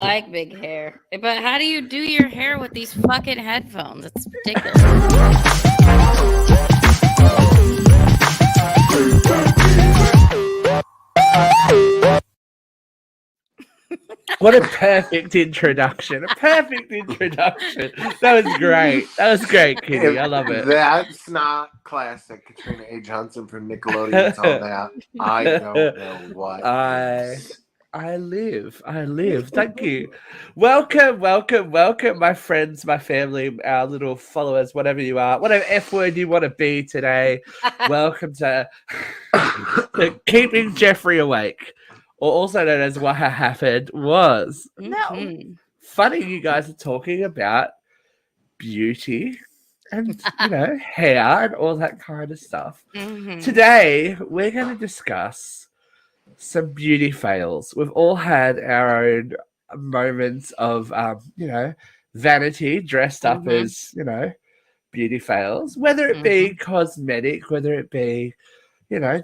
like big hair. But how do you do your hair with these fucking headphones? It's ridiculous. What a perfect introduction. A perfect introduction. That was great. That was great, Kitty. I love it. That's not classic Katrina A. Johnson from Nickelodeon. It's all that. I don't know what is. I live. Thank you. Welcome, my friends, my family, our little followers, whatever you are, whatever F word you want to be today. Welcome to Keeping Jeffrey Awake, or also known as What Happened Was. Now, funny you guys are talking about beauty and, hair and all that kind of stuff. Today, we're going to discuss some beauty fails. We've all had our own moments of, vanity dressed up as, beauty fails, whether it be cosmetic, whether it be,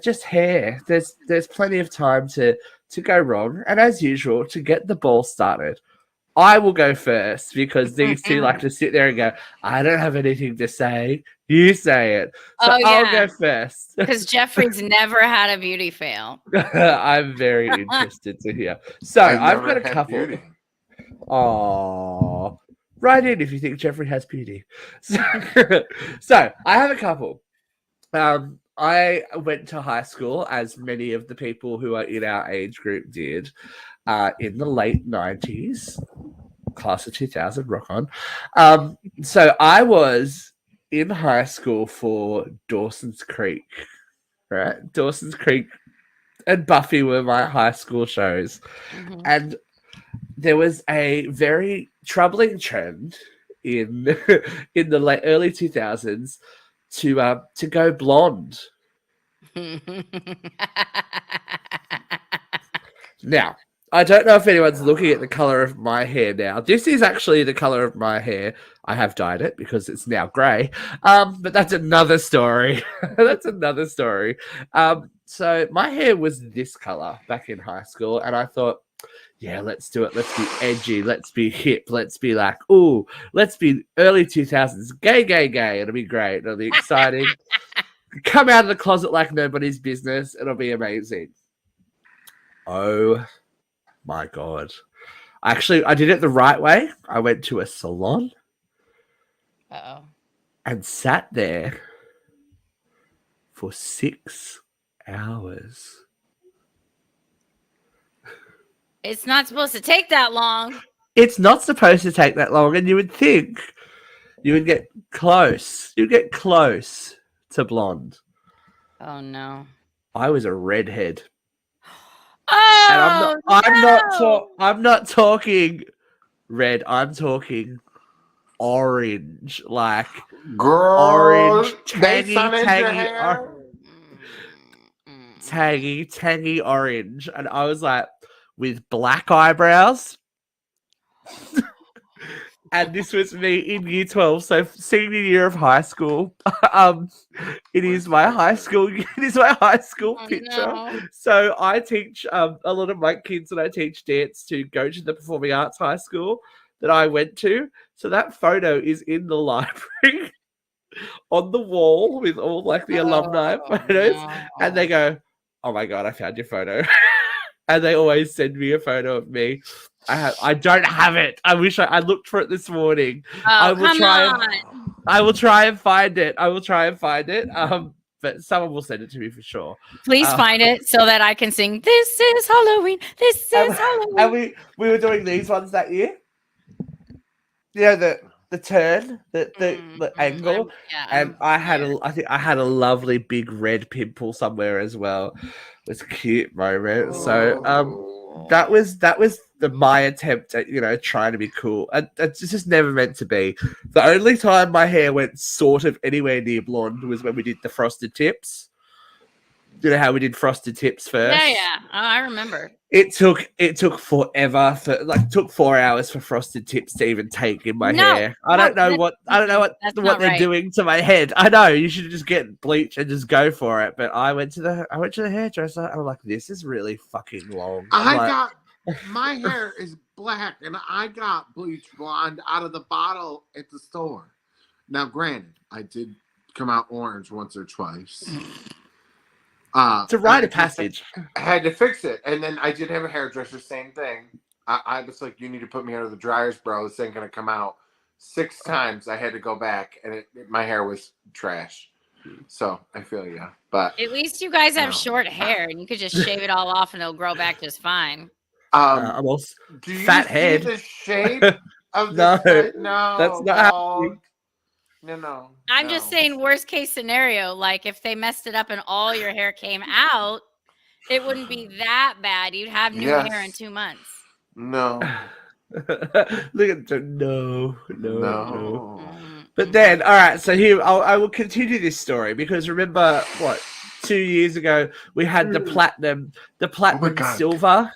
just hair. There's plenty of time to go wrong. And as usual, to get the ball started, I will go first because these two like to sit there and go, I don't have anything to say. You say it. So I'll go first. Because Jeffrey's never had a beauty fail. I'm very interested to hear. So I've got a couple. Oh, write in if you think Jeffrey has beauty. So I have a couple. I went to high school, as many of the people who are in our age group did, in the late 90s, class of 2000, rock on. So I was in high school for Dawson's Creek, right? Dawson's Creek and Buffy were my high school shows. And there was a very troubling trend in the early 2000s to go blonde. Now, I don't know if anyone's looking at the color of my hair now. This is actually the color of my hair. I have dyed it because it's now grey. But that's another story. So my hair was this color back in high school, and I thought, yeah, let's do it. Let's be edgy. Let's be hip. Let's be like, ooh, let's be early 2000s. Gay. It'll be great. It'll be exciting. Come out of the closet like nobody's business. It'll be amazing. Oh my God. Actually, I did it the right way. I went to a salon. And sat there for 6 hours. It's not supposed to take that long. It's not supposed to take that long, and you would think you would get close. You'd get close to blonde. Oh no! I was a redhead. Oh, and I'm not talking red. I'm talking orange, like orange, tangy orange, and I was like, with black eyebrows. And this was me in year 12, so senior year of high school. It is my high school picture. No. So I teach a lot of my kids that I teach dance to go to the performing arts high school that I went to. So that photo is in the library on the wall with all like the alumni photos. No. And they go, oh my God, I found your photo. And they always send me a photo of me. I don't have it. I wish I looked for it this morning. I will try and find it. But someone will send it to me for sure. Please find it so that I can sing "This is Halloween. This is Halloween." And we were doing these ones that year. You know, the turn, the angle, and I think I had a lovely big red pimple somewhere as well. It was a cute moment. So that was my attempt at trying to be cool. And it's just never meant to be. The only time my hair went sort of anywhere near blonde was when we did the frosted tips. You know how we did frosted tips first? Yeah. Oh, I remember. It took forever took 4 hours for frosted tips to even take in my hair. I don't know what they're doing to my head. I know you should just get bleach and just go for it. But I went to the hairdresser and I'm like, this is really fucking long. My hair is black, and I got bleach blonde out of the bottle at the store. Now, granted, I did come out orange once or twice. It's a rite of passage. I had to fix it, and then I did have a hairdresser. Same thing. I was like, "You need to put me under the dryers, bro. This ain't gonna come out." 6 times I had to go back, and my hair was trash. So I feel you, but At least you guys have short hair, and you could just shave it all off, and it'll grow back just fine. I'm also do you fat see head. the shape of No, this? No, that's not happening. No. I'm just saying, worst case scenario, like if they messed it up and all your hair came out, it wouldn't be that bad. You'd have new hair in 2 months. No. Look at the no. But then, all right. So here, I will continue this story because remember what 2 years ago we had the platinum. The platinum silver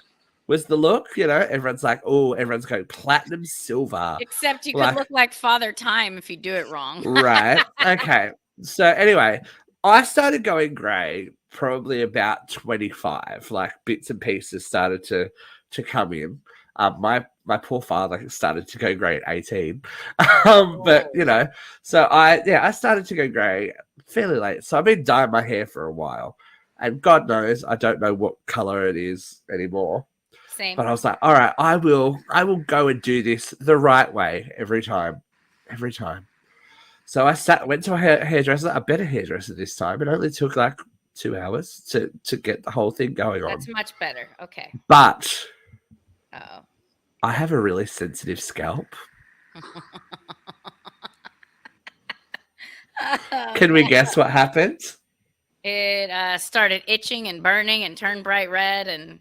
was the look. You know, everyone's like, oh, everyone's going platinum silver. Except you could look like Father Time if you do it wrong. Right. Okay. So anyway, I started going grey probably about 25. Like bits and pieces started to come in. My poor father started to go grey at 18. But you know, so I started to go grey fairly late. So I've been dyeing my hair for a while, and God knows I don't know what color it is anymore. Same. But I was like, all right, I will go and do this the right way every time. So I went to a hairdresser, a better hairdresser this time. It only took like 2 hours to get the whole thing going on. That's much better. Okay. But oh. I have a really sensitive scalp. Can we guess what happened? It started itching and burning and turned bright red and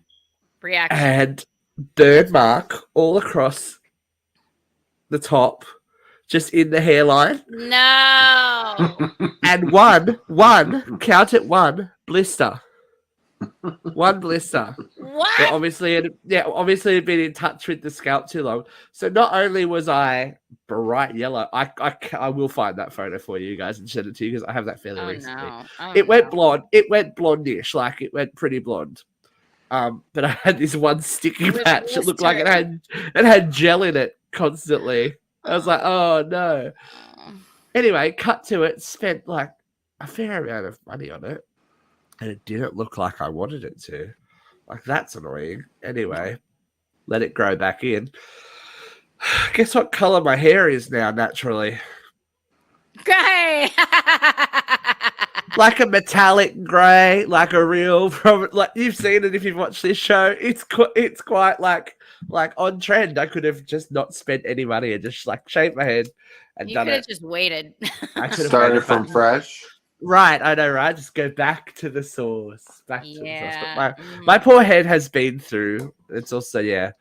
reaction. And burn mark all across the top, just in the hairline. No. And one, count it, one blister. One blister. What? It obviously had been in touch with the scalp too long. So not only was I bright yellow, I will find that photo for you guys and send it to you because I have that fairly recently. No. It went blonde. It went blondish, like it went pretty blonde. But I had this one sticky patch. It looked like it had gel in it constantly. I was like, oh no. Anyway, cut to it. Spent like a fair amount of money on it. And it didn't look like I wanted it to. Like, that's annoying. Anyway, let it grow back in. Guess what color my hair is now, naturally? Grey. Like a metallic grey, like a real, like you've seen it if you've watched this show. It's quite like on trend. I could have just not spent any money and just like shaved my head and done it. You could have just waited. I could have started from fresh. Right, I know, right? Just go back to the source. But Yeah. my poor head has been through. It's also, yeah.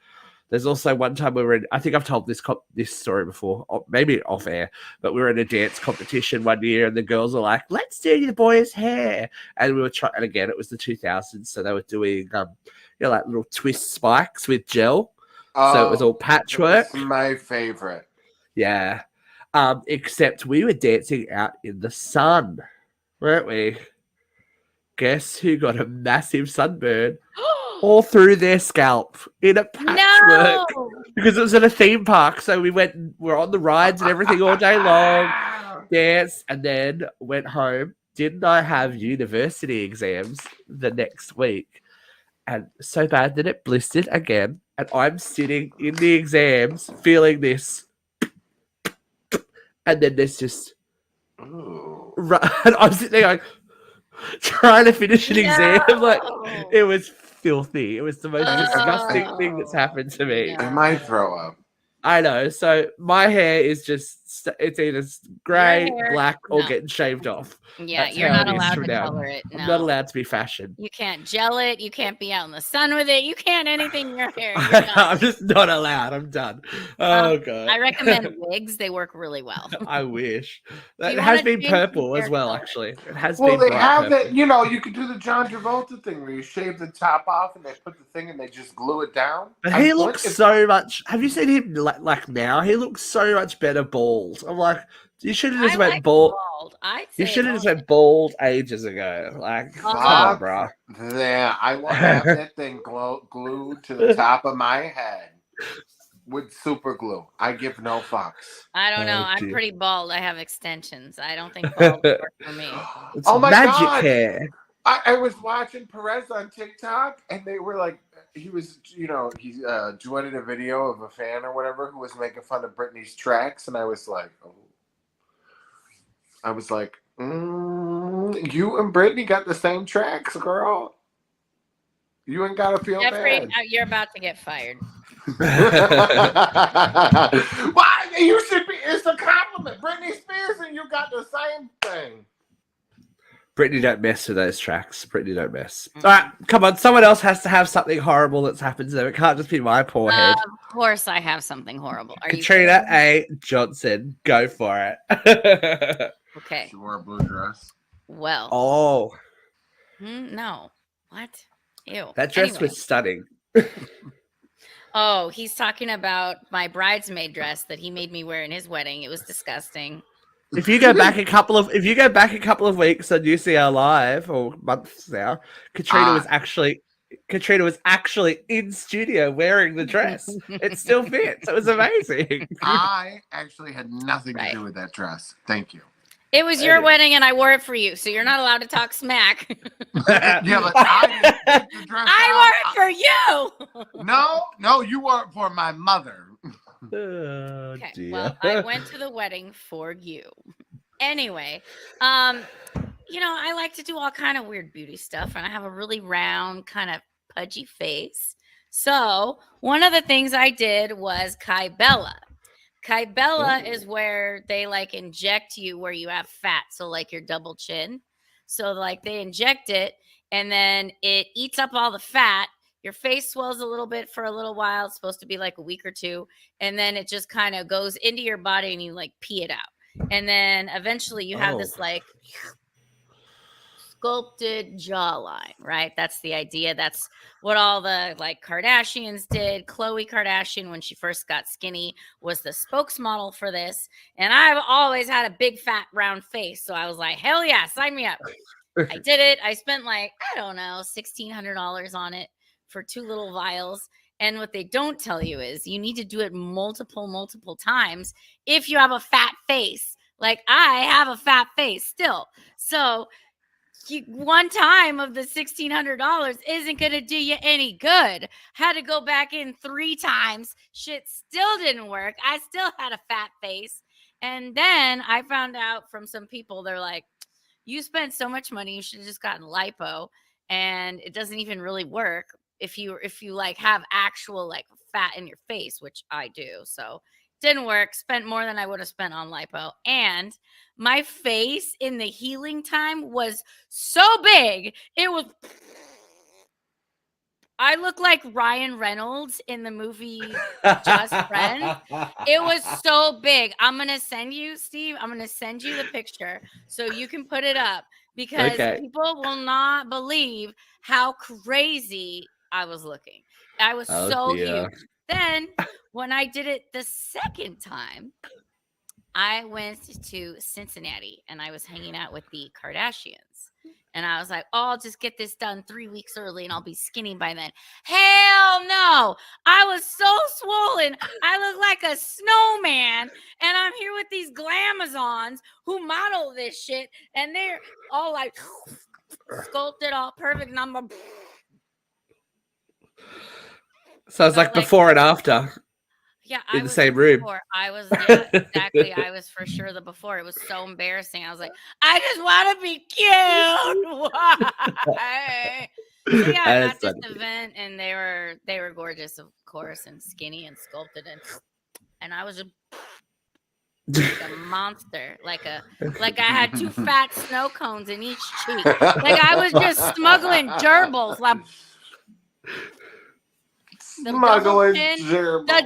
There's also one time we were in, I think I've told this story before, or maybe off air, but we were in a dance competition one year and the girls were like, let's do the boys' hair. And we were trying, and again, it was the 2000s. So they were doing, like little twist spikes with gel. So it was all patchwork. That's my favorite. Yeah. Except we were dancing out in the sun. Weren't we? Guess who got a massive sunburn all through their scalp in a patchwork? No! Because it was at a theme park. So we're on the rides and everything all day long, danced, and then went home. Didn't I have university exams the next week? And so bad that it blistered again. And I'm sitting in the exams feeling this. And then there's just... And I'm sitting there going, trying to finish an exam. Like, it was filthy. It was the most disgusting thing that's happened to me. I might throw up. I know. So my hair is just, it's either grey, black, or getting shaved off. Yeah, That's you're how not it is allowed from to now. color it. No. I'm not allowed to be fashion. You can't gel it. You can't be out in the sun with it. You can't anything in your hair. I'm just not allowed. I'm done. Oh, God. I recommend wigs. They work really well. I wish. You It has wanna been change purple your as well, color? actually. It has Well, been they bright have purple. it. You know, you could do the John Travolta thing where you shave the top off and they put the thing and they just glue it down. But he looks so much. Have you seen him like now? He looks so much better bald. I'm like, you should have just went bald. You should have just went bald ages ago. Like, come on, bro. Yeah, I want to have that thing glued to the top of my head. with super glue. I give no fucks. I don't know. Oh, I'm dear. pretty bald. I have extensions. I don't think bald would work for me. It's Oh my magic God. hair. I was watching Perez on TikTok, and they were like, he was, he joined a video of a fan or whatever who was making fun of Britney's tracks, and I was like, you and Britney got the same tracks, girl. You ain't gotta feel Jeffrey, bad. you're about to get fired. Why? You should be. It's a compliment. Britney Spears and you got the same thing. Brittany, don't mess with those tracks. Brittany, don't mess. All right, come on. Someone else has to have something horrible that's happened to them. It can't just be my poor head. Of course, I have something horrible. Are Katrina you A. Johnson, go for it. okay? She wore a blue dress. Well, Oh, no. What? Ew. that dress Anyway. was stunning. Oh, he's talking about my bridesmaid dress that he made me wear in his wedding. It was disgusting. If you go back a couple of weeks on UCL Live or months now, Katrina was actually in studio wearing the dress. It still fits. It was amazing. I actually had nothing to do with that dress. Thank you. It was your wedding, and I wore it for you, so you're not allowed to talk smack. Yeah, but I didn't pick the dress I wore it for you. No, you wore it for my mother. Oh, Okay, dear. well, I went to the wedding for you. Anyway, I like to do all kind of weird beauty stuff, and I have a really round, kind of pudgy face. So one of the things I did was Kybella. Kybella is where they like inject you where you have fat, so like your double chin. So like they inject it, and then it eats up all the fat. Your face swells a little bit for a little while. It's supposed to be like a week or two. And then it just kind of goes into your body and you like pee it out. And then eventually you have this like sculpted jawline, right? That's the idea. That's what all the like Kardashians did. Khloe Kardashian, when she first got skinny, was the spokesmodel for this. And I've always had a big fat round face. So I was like, hell yeah, sign me up. I did it. I spent like, I don't know, $1,600 on it for 2 little vials. And what they don't tell you is you need to do it multiple times if you have a fat face. Like I have a fat face still. So one time of the $1,600 isn't going to do you any good. Had to go back in 3 times. Shit still didn't work. I still had a fat face. And then I found out from some people, they're like, you spent so much money, you should have just gotten lipo. And it doesn't even really work if you like have actual like fat in your face, which I do. So didn't work. Spent more than I would have spent on lipo. And my face in the healing time was so big. It was, I look like Ryan Reynolds in the movie Just Friends. It was so big. I'm going to send you, Steve, I'm going to send you the picture so you can put it up, because people will not believe how crazy I was looking. I was so huge. Then when I did it the second time, I went to Cincinnati and I was hanging out with the Kardashians. And I was like, oh, I'll just get this done 3 weeks early and I'll be skinny by then. Hell no. I was so swollen. I look like a snowman. And I'm here with these glamazons who model this shit. And they're all like sculpted all perfect. And I'm a... So it's like before and after. Yeah, in the same room. I was, yeah, exactly. I was for sure the before. It was so embarrassing. I was like, I just want to be cute. Why? So yeah, I got this event, and they were gorgeous, of course, and skinny and sculpted, and I was like a monster, like I had 2 fat snow cones in each cheek, like I was just smuggling gerbils, like. The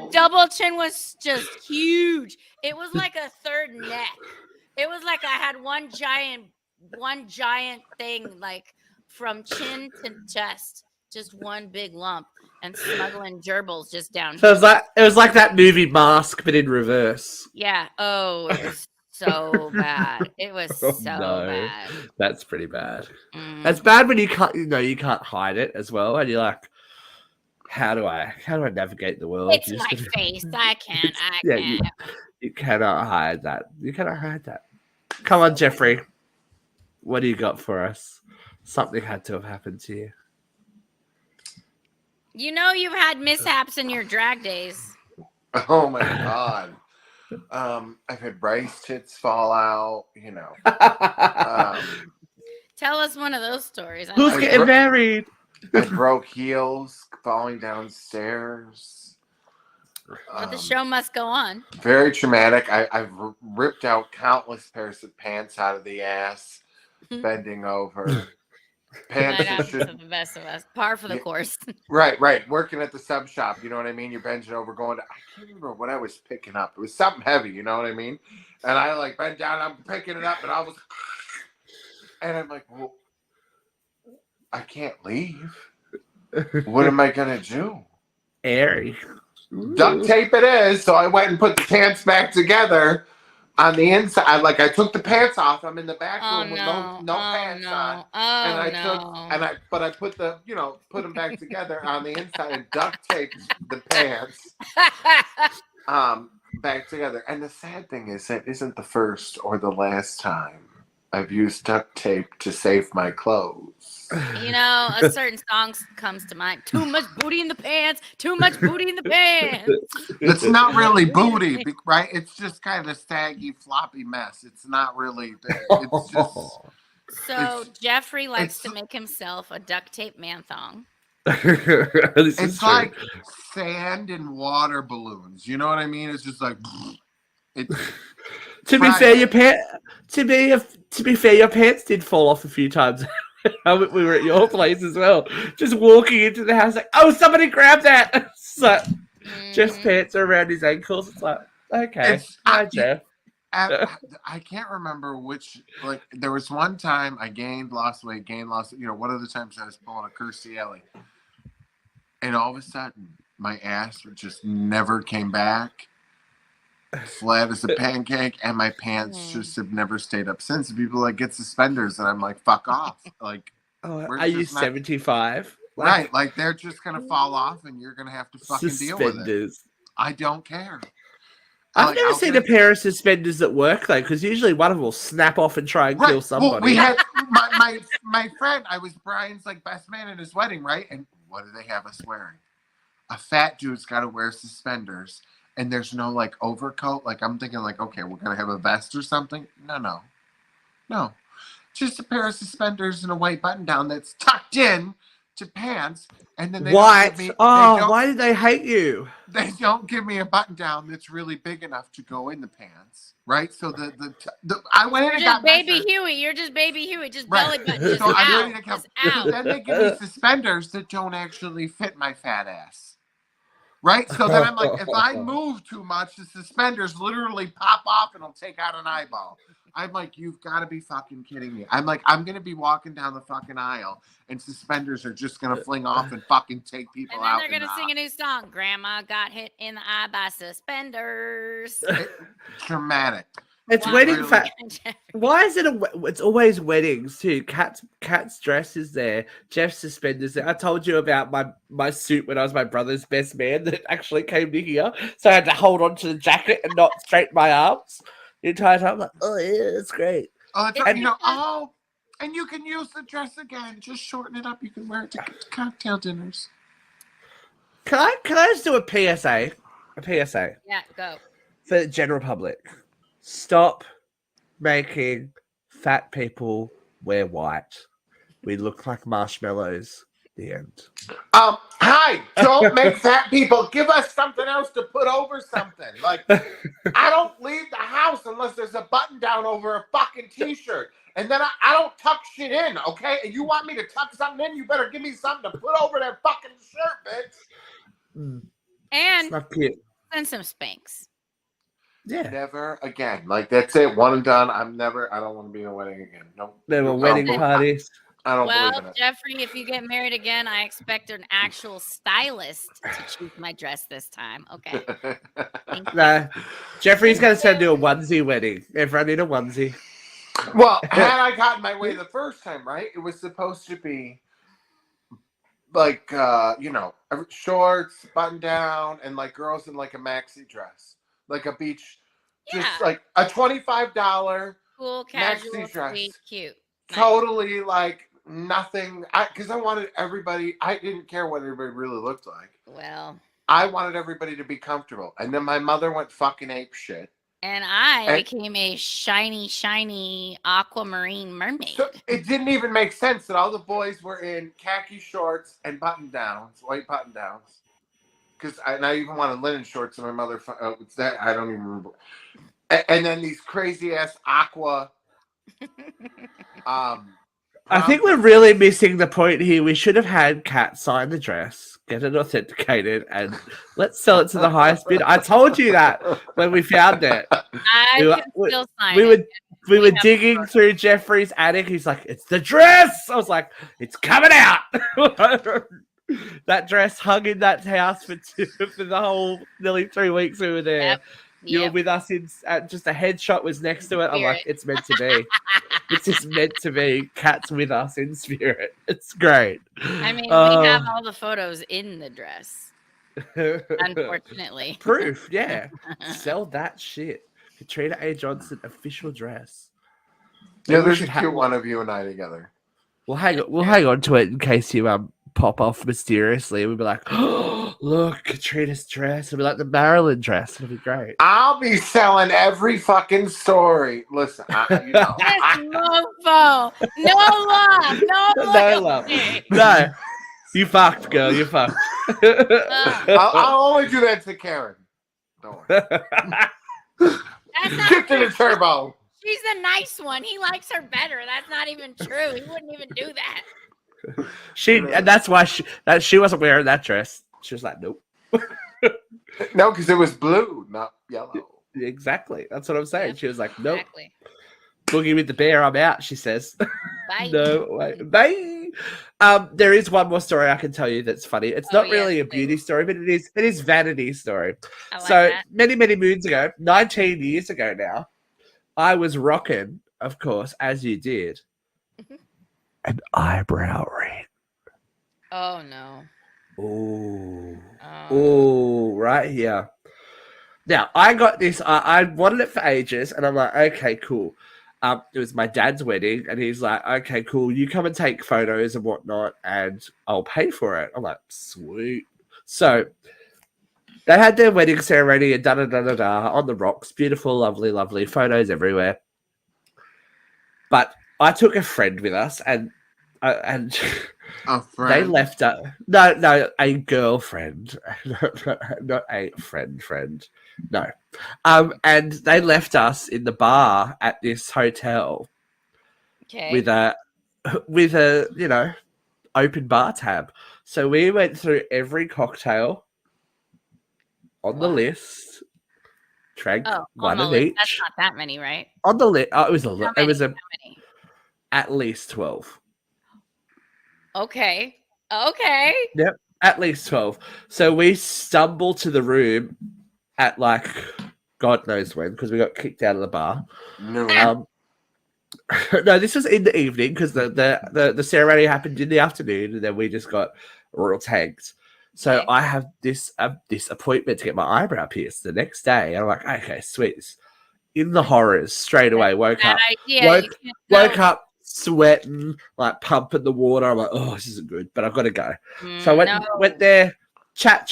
double chin was just huge. It was like a third neck. It was like I had one giant thing, like from chin to chest, just one big lump, and smuggling gerbils just down. So it was like that movie Mask, but in reverse. Yeah. Oh, it was so bad. It was so bad. That's pretty bad. That's bad when you can't hide it as well, and you're like, how do I navigate the world? It's my face. I can't. You cannot hide that. You cannot hide that. Come on, Jeffrey. What do you got for us? Something had to have happened to you. You know you've had mishaps in your drag days. Oh my God. I've had Bryce tits fall out, you know. Tell us one of those stories. Who's getting married? I broke heels falling downstairs. But the show must go on. Very traumatic. I've ripped out countless pairs of pants out of the ass, bending over. Pants That happens to the best of us. Par for the course. Right. Working at the sub shop, you know what I mean? You're bending over, going to, I can't remember what I was picking up. It was something heavy, you know what I mean? And I like bent down, I'm picking it up, and I was, and I'm like, well, I can't leave. What am I gonna do? Airy. Duct tape it is. So I went and put the pants back together on the inside. Like I took the pants off. I'm in the back room with no pants on. But I put the, put them back together on the inside and duct taped the pants back together. And the sad thing is that isn't the first or the last time I've used duct tape to save my clothes. A certain song comes to mind. Too much booty in the pants. Too much booty in the pants. It's not really booty, right? It's just kind of saggy, floppy mess. It's not really. It's just. So Jeffrey likes to make himself a duct tape man thong. It's like sand and water balloons. You know what I mean? It's just like. To be fair, your pants did fall off a few times. We were at your place as well. Just walking into the house, like, oh, somebody grab that. So Jeff's pants are around his ankles. It's like, okay, hi, Jeff. I can't remember which. Like, there was one time I lost weight. One of the times I was pulling a Kirstie Alley, and all of a sudden my ass just never came back. Flat as a pancake, and my pants just have never stayed up since. People like get suspenders, and I'm like, fuck off. Like, are you 75? Right, like they're just gonna fall off, and you're gonna have to fucking deal with it. I don't care. I've never seen a pair of suspenders that work though, because usually one of them will snap off and try and kill somebody. Well, we had my friend. I was Brian's best man at his wedding, right? And what do they have us wearing? A fat dude's got to wear suspenders. And there's no overcoat. I'm thinking okay, we're gonna have a vest or something. No, just a pair of suspenders and a white button down that's tucked in to pants. And then why did they hate you? They don't give me a button down that's really big enough to go in the pants, right? So the I went in and got baby Huey. You're just baby Huey, just belly button. Just so out, I'm ready to come. Out. Then they give me suspenders that don't actually fit my fat ass. Right? So then I'm like, if I move too much, the suspenders literally pop off and it'll take out an eyeball. I'm like, you've got to be fucking kidding me. I'm like, I'm going to be walking down the fucking aisle and suspenders are just going to fling off and fucking take people out. And then they're going to sing a new song. Grandma got hit in the eye by suspenders. Dramatic. It's wedding Why is it it's always weddings too? Kat's dress is there. Jeff's suspenders there. I told you about my suit when I was my brother's best man that actually came to here. So I had to hold on to the jacket and not straighten my arms the entire time. I'm like, oh yeah, it's great. Oh, it's and you can use the dress again. Just shorten it up. You can wear it to cocktail dinners. Can I just do a PSA? A PSA. Yeah, go. For the general public. Stop making fat people wear white. We look like marshmallows. The end. Hi, don't make fat people. Give us something else to put over something. I don't leave the house unless there's a button down over a fucking t-shirt. And then I don't tuck shit in, okay? And you want me to tuck something in, you better give me something to put over that fucking shirt, bitch. And send some Spanx. Yeah. Never again. That's it. One and done. I don't want to be in a wedding again. No. Never wedding parties. I don't believe in it. Jeffrey, if you get married again, I expect an actual stylist to choose my dress this time. Okay. Nah. Jeffrey's going to send you a onesie wedding. Everyone need a onesie. Well, had I gotten my way the first time, right? It was supposed to be like shorts, button down, and like girls in like a maxi dress, like a beach, just like a $25 cool, casual, maxi dress, sweet, cute, totally like nothing. Because I wanted everybody. I didn't care what everybody really looked like. Well, I wanted everybody to be comfortable, and then my mother went fucking ape shit. And I became a shiny aquamarine mermaid. So it didn't even make sense that all the boys were in khaki shorts and button downs, white button downs. Because I even wanted linen shorts, and my mother, it's that I don't even remember. And then these crazy ass aqua. I think we're really missing the point here. We should have had Kat sign the dress, get it authenticated, and let's sell it to the highest bid. I told you that when we found it. We were digging through Jeffrey's attic. He's like, "It's the dress." I was like, "It's coming out." That dress hung in that house for the whole nearly 3 weeks we were there. Yep. You were with us in just a headshot was next to it. I'm like, it's meant to be. It's just meant to be. Kat's with us in spirit. It's great. I mean, we have all the photos in the dress. Unfortunately. Proof, yeah. Sell that shit. Katrina A. Johnson official dress. Yeah, there's a cute one of you and I together. We'll hang on to it in case you pop off mysteriously. We'll be like, oh, look, Katrina's dress. It'll be like the Marilyn dress. It'll be great. I'll be selling every fucking story. Listen, no love. No love. No. You fucked, girl. You fucked. I'll only do that to Karen. Don't worry. Get to the turbo. She's the nice one. He likes her better. That's not even true. He wouldn't even do that. And that's why she wasn't wearing that dress. She was like, nope. No, because it was blue, not yellow. Exactly. That's what I'm saying. Yep. She was like, nope. Exactly. Boogie with the bear, I'm out, she says. Bye. No way. Bye. There is one more story I can tell you that's funny. It's not really a beauty story, but it is vanity story. Many moons ago, 19 years ago now, I was rocking, of course, as you did, an eyebrow ring. Oh no. Oh, right here. Now, I got this. I wanted it for ages, and I'm like, okay, cool. It was my dad's wedding, and he's like, okay, cool. You come and take photos and whatnot, and I'll pay for it. I'm like, sweet. So they had their wedding ceremony and da-da-da-da-da on the rocks. Beautiful, lovely photos everywhere. But I took a friend with us, and a friend? They left us. No, a girlfriend, not a friend. No, and they left us in the bar at this hotel, with a open bar tab. So we went through every cocktail on the list. Drank one of each. That's not that many, right? On the list, it was How many? At least 12. Okay. Yep, at least 12. So we stumble to the room at like God knows when, because we got kicked out of the bar. No, no, this was in the evening because the ceremony happened in the afternoon, and then we just got royal tagged. So I have this appointment to get my eyebrow pierced the next day, and I'm like, okay, sweet. In the horrors straight away. Woke up sweating, like pumping the water. I'm like, oh, this isn't good, but I've got to go. So I went there, chat,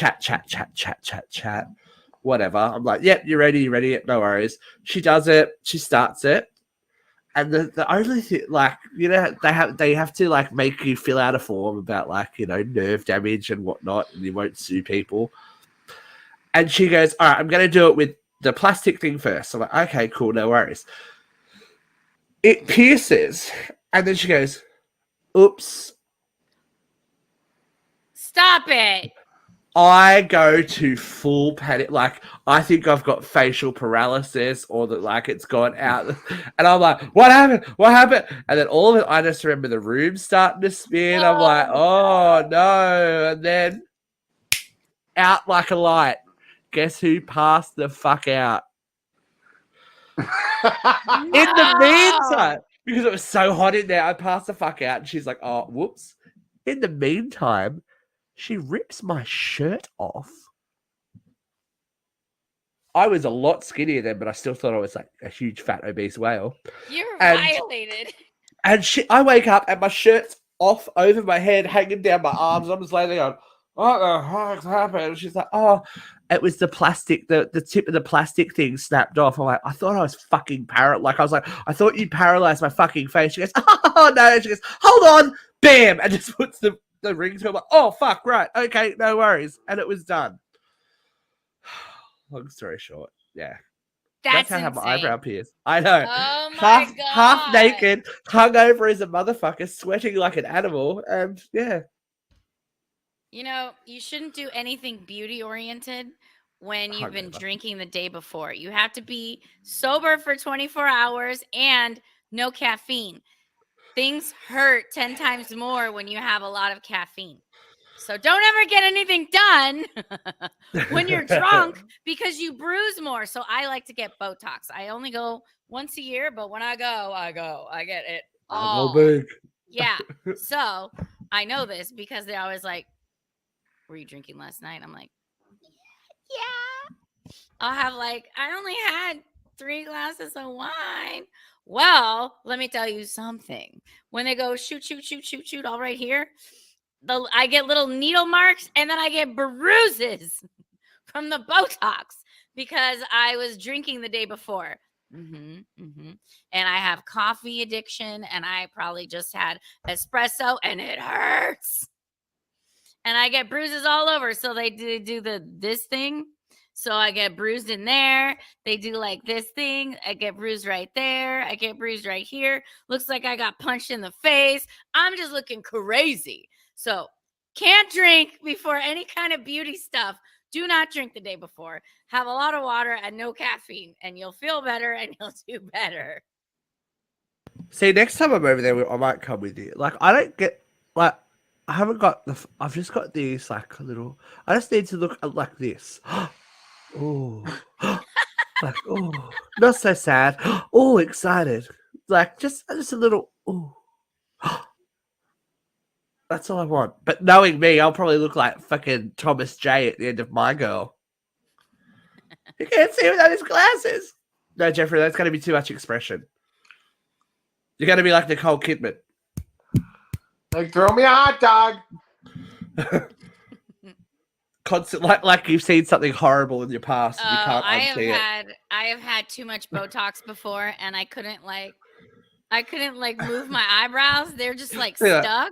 whatever. I'm like, yep, you ready? No worries. She does it. She starts it. And the only thing, like, they have to like make you fill out a form about like, nerve damage and whatnot, and you won't sue people. And she goes, all right, I'm going to do it with the plastic thing first. I'm like, okay, cool, no worries. It pierces, and then she goes, oops. Stop it. I go to full panic. Like, I think I've got facial paralysis, or that like it's gone out. And I'm like, what happened? And then all of it, I just remember the room starting to spin. I'm like, oh no. And then out like a light. Guess who passed the fuck out? In the meantime, because it was so hot in there, I passed the fuck out, and she's like, oh, whoops. In the meantime, She rips my shirt off. I was a lot skinnier then, but I still thought I was like a huge, fat, obese whale. You're And- violated. And I wake up and my shirt's off over my head, hanging down my arms. I'm just laying there going, what the heck's happened? And she's like, oh, it was the plastic, the tip of the plastic thing snapped off. I'm like, I thought I was fucking I was like, I thought you paralyzed my fucking face. She goes, oh, no. And she goes, hold on. Bam. And just puts the ring to I'm like, oh, fuck, right. Okay, no worries. And it was done. Long story short, yeah. That's how I have my insane. eyebrow pierced. I know. Oh my God. Half naked, hungover as a motherfucker, sweating like an animal, and yeah. You know, you shouldn't do anything beauty oriented when you've been Hungover. drinking the day before. You have to be sober for 24 hours and no caffeine. Things hurt 10 times more when you have a lot of caffeine. So don't ever get anything done when you're drunk because you bruise more. So I like to get Botox. I only go once a year, but when I go. I get it all. big. Yeah. So I know this because they're always like, were you drinking last night? I'm like, yeah. I'll have I only had 3 glasses of wine. Well, let me tell you something. When they go shoot, all right here, I get little needle marks and then I get bruises from the Botox because I was drinking the day before. And I have coffee addiction and I probably just had espresso and it hurts. And I get bruises all over. So they do this thing. So I get bruised in there. They do this thing. I get bruised right there. I get bruised right here. Looks like I got punched in the face. I'm just looking crazy. So can't drink before any kind of beauty stuff. Do not drink the day before. Have a lot of water and no caffeine. And you'll feel better and you'll do better. See, next time I'm over there, I might come with you. I don't get, I haven't got I've just got these, little, I just need to look like this. Oh, oh, not so sad. Oh, excited. Just a little, oh. That's all I want. But knowing me, I'll probably look like fucking Thomas J at the end of My Girl. You can't see without his glasses. No, Jeffrey, that's going to be too much expression. You're going to be like Nicole Kidman. Throw me a hot dog. Constant, like you've seen something horrible in your past. And you can't unsee it. I have had too much Botox before, and I couldn't move my eyebrows. They're just stuck.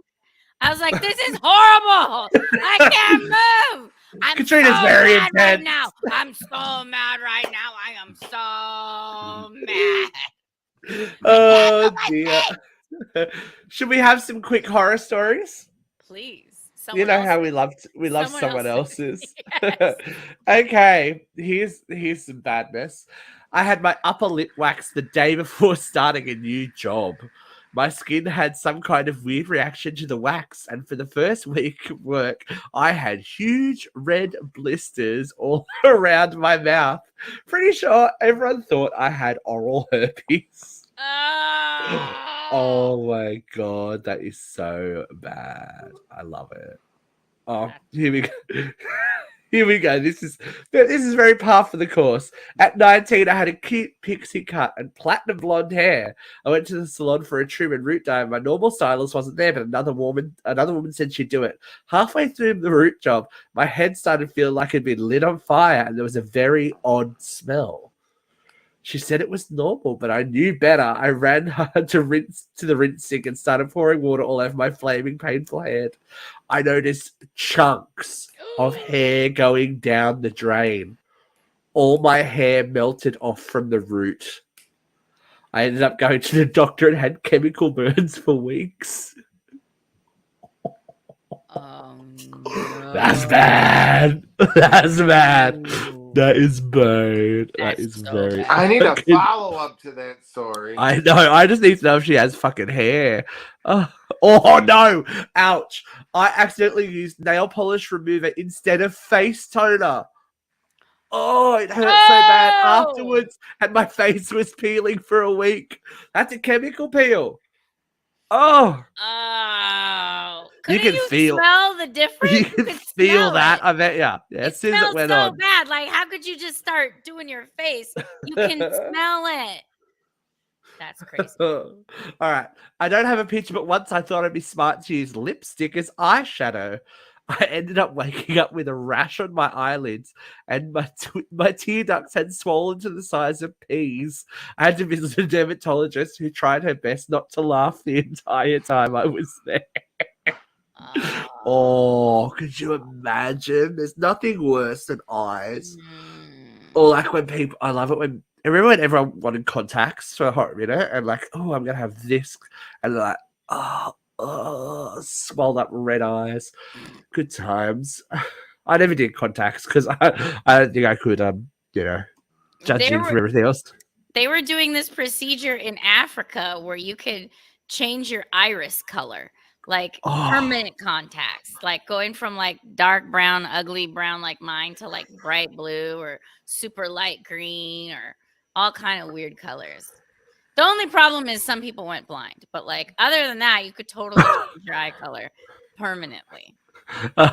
I was like, this is horrible. I can't move. I'm Katrina's so very mad intense. right now. I'm so mad right now. I am so mad. Oh, dear. Should we have some quick horror stories? Please. You know how we love someone else's. Yes. Okay, here's some badness. I had my upper lip waxed the day before starting a new job. My skin had some kind of weird reaction to the wax, and for the first week of work, I had huge red blisters all around my mouth. Pretty sure everyone thought I had oral herpes. Oh my god, that is so bad. I love it. Oh, here we go. Here we go. This is very par for the course. At 19, I had a cute pixie cut and platinum blonde hair. I went to the salon for a trim and root dye. My normal stylist wasn't there, but another woman said she'd do it. Halfway through the root job, my head started feeling like it'd been lit on fire, and there was a very odd smell. She said it was normal, but I knew better. I ran to the rinse sink and started pouring water all over my flaming, painful head. I noticed chunks of hair going down the drain. All my hair melted off from the root. I ended up going to the doctor and had chemical burns for weeks. No. That's bad. That's bad. That is bad. That is so very. bad. I need a follow-up to that story. I know. I just need to know if she has fucking hair. Oh no! Ouch! I accidentally used nail polish remover instead of face toner. Oh, it hurt so bad afterwards, and my face was peeling for a week. That's a chemical peel. Oh, Oh, You couldn't can you feel- smell the difference? you can could feel smell that. it. I bet yeah. It As soon as it smells went so on. bad. Like, how could you just start doing your face? You can smell it. That's crazy. All right. I don't have a picture, but once I thought it'd be smart to use lipstick as eyeshadow. I ended up waking up with a rash on my eyelids, and my tear ducts had swollen to the size of peas. I had to visit a dermatologist who tried her best not to laugh the entire time I was there. Oh, could you imagine? There's nothing worse than eyes. Or like when people, I love it when, remember when everyone wanted contacts for a hot minute and like, oh, I'm going to have this. And they're like, oh, swelled up red eyes. Good times. I never did contacts because I don't think I could, judging from everything else. They were doing this procedure in Africa where you could change your iris color, like permanent contacts, like going from like dark brown, ugly brown like mine to like bright blue or super light green or all kind of weird colors. The only problem is some people went blind, but like other than that, you could totally change your eye color permanently. All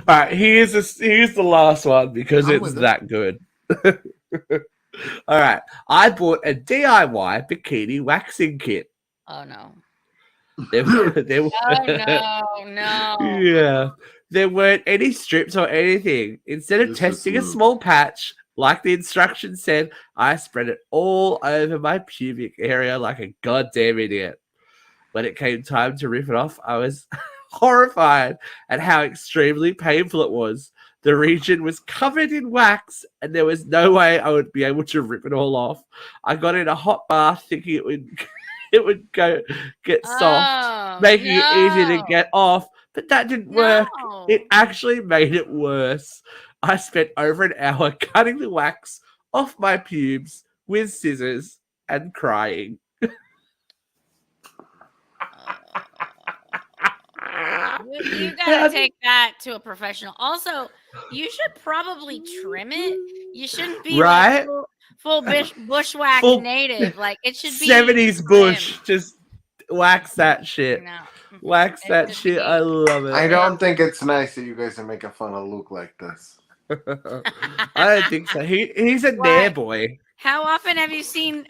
right, here's the last one because it's that good. All right, I bought a DIY bikini waxing kit. Oh no. Oh no. Yeah, there weren't any strips or anything. Instead of testing a small patch, like the instructions said, I spread it all over my pubic area like a goddamn idiot. When it came time to rip it off, I was horrified at how extremely painful it was. The region was covered in wax, and there was no way I would be able to rip it all off. I got in a hot bath thinking it would get soft, making it easier to get off, but that didn't work. It actually made it worse. I spent over an hour cutting the wax off my pubes with scissors and crying. You gotta take that to a professional. Also, you should probably trim it. You shouldn't be like full bushwhack native. Like it should be 70s bush. Just wax that shit. No. Wax that shit. I love it. I don't think it's nice that you guys are making fun of Luke like this. I don't think so. He's a nair boy. How often have you seen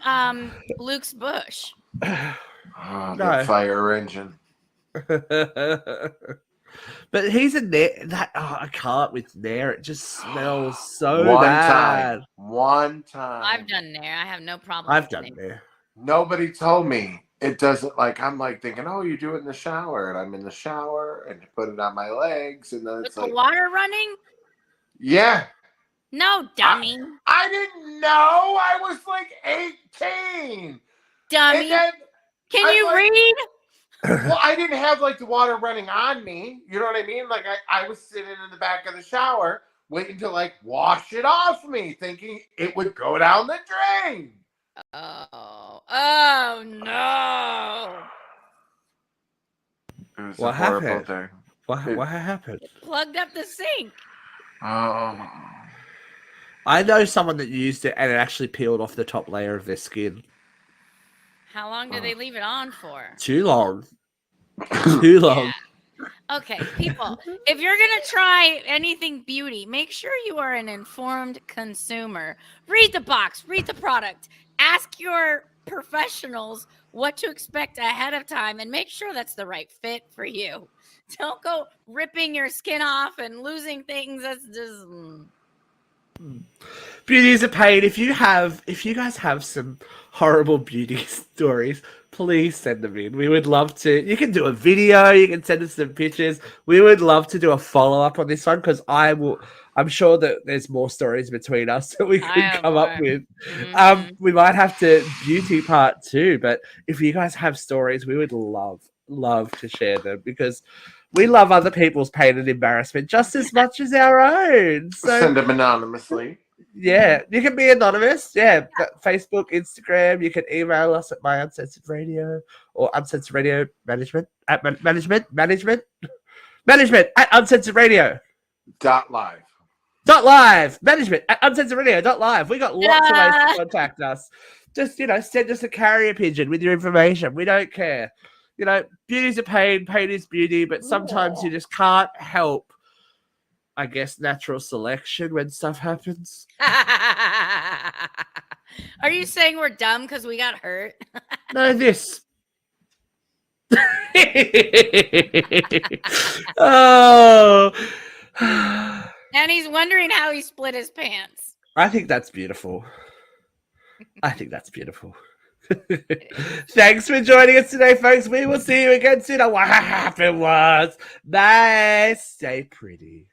Luke's bush? The fire engine. But he's a nair. I can't with nair. It just smells so bad. One time. I've done nair. I have no problem. I've done nair. Nobody told me it doesn't. Like I'm like thinking, oh, you do it in the shower, and I'm in the shower and put it on my legs, and then it's with the water running. Yeah. No, dummy. I didn't know. I was like 18. Dummy. Can you read? Well, I didn't have like the water running on me. You know what I mean? Like I was sitting in the back of the shower waiting to like wash it off me, thinking it would go down the drain. Oh no. It was what a horrible happened? thing. What happened? It plugged up the sink. Oh. I know someone that used it and it actually peeled off the top layer of their skin. How long do they leave it on for? Too long. Too long. Yeah. Okay, people, if you're going to try anything beauty, make sure you are an informed consumer. Read the box, read the product, ask your professionals what to expect ahead of time, and make sure that's the right fit for you. Don't go ripping your skin off and losing things. That's just... Beauty is a pain. If you guys have some horrible beauty stories, please send them in. We would love to. You can do a video. You can send us some pictures. We would love to do a follow-up on this one because I'm sure that there's more stories between us that we could come up with. We might have to beauty part 2, but if you guys have stories, we would love to share them because we love other people's pain and embarrassment just as much as our own. So send them anonymously. Yeah, you can be anonymous. Yeah, Facebook, Instagram. You can email us at my Uncensored Radio or Uncensored Radio Management at management at Uncensored Radio .live. .live management at uncensored.radio.live. We got lots of ways Ta-da! to contact us. Just send us a carrier pigeon with your information. We don't care. Beauty's a pain is beauty, but sometimes you just can't help, I guess, natural selection when stuff happens. Are you saying we're dumb because we got hurt? No, this. Oh. And he's wondering how he split his pants. I think that's beautiful. Thanks for joining us today, folks. We will see you again soon on What Happened Was. Bye. Stay pretty.